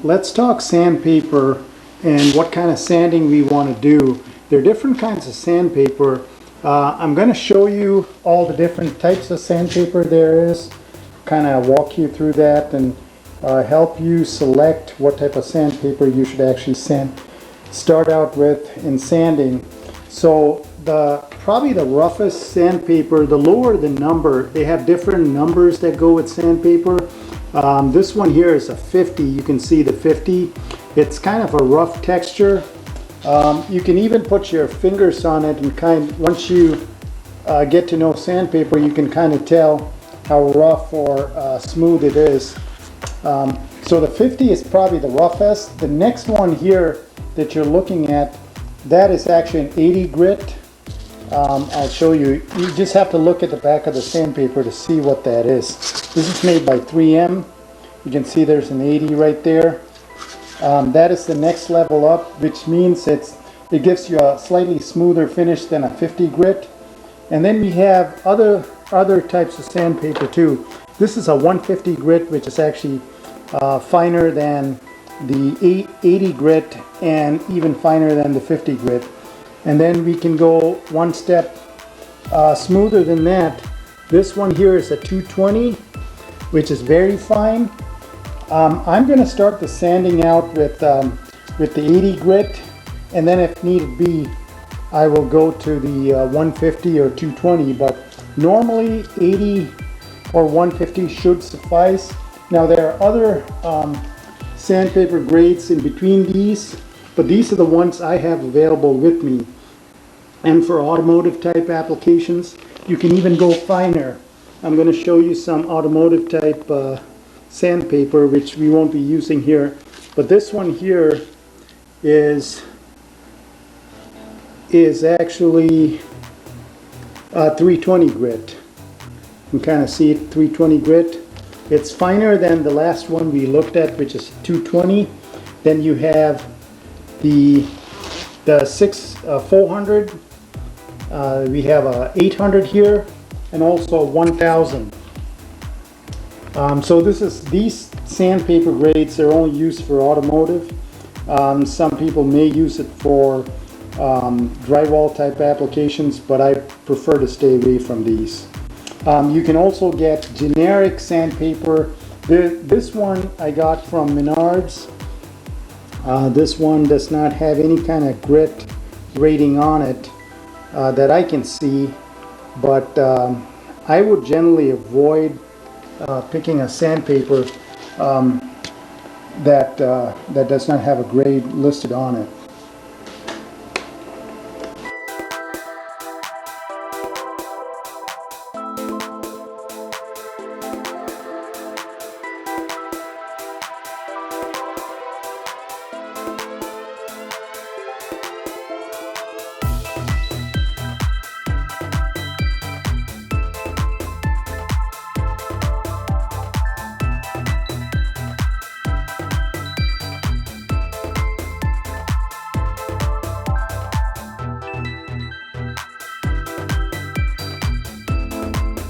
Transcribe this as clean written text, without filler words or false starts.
Let's talk sandpaper and what kind of sanding we want to do. There are different kinds of sandpaper. I'm going to show you all the different types of sandpaper there is, kind of walk you through that and help you select what type of sandpaper you should actually start out with in sanding. So probably the roughest sandpaper, the lower the number, they have different numbers that go with sandpaper. This one here is a 50. You can see the 50. It's kind of a rough texture. You can even put your fingers on it and once you get to know sandpaper, you can kind of tell how rough or smooth it is. So the 50 is probably the roughest. The next one here that you're looking at, that is actually an 80 grit. I'll show you. You just have to look at the back of the sandpaper to see what that is. This is made by 3M. You can see there's an 80 right there. That is the next level up, which means it gives you a slightly smoother finish than a 50 grit. And then we have other types of sandpaper too. This is a 150 grit, which is actually finer than the 80 grit and even finer than the 50 grit. And then we can go one step smoother than that. This one here is a 220, which is very fine. I'm going to start the sanding out with the 80 grit, and then if need be, I will go to the 150 or 220, but normally 80 or 150 should suffice. Now there are other sandpaper grades in between these, but these are the ones I have available with me. And for automotive type applications, you can even go finer. I'm going to show you some automotive type sandpaper, which we won't be using here. But this one here is actually 320 grit. You can kind of see it, 320 grit. It's finer than the last one we looked at, which is 220. Then you have the 400. We have a 800 here, and also 1000. So these sandpaper grades are only used for automotive. Some people may use it for drywall type applications, but I prefer to stay away from these. You can also get generic sandpaper. This one I got from Menards. This one does not have any kind of grit rating on it that I can see, but I would generally avoid picking a sandpaper that does not have a grade listed on it.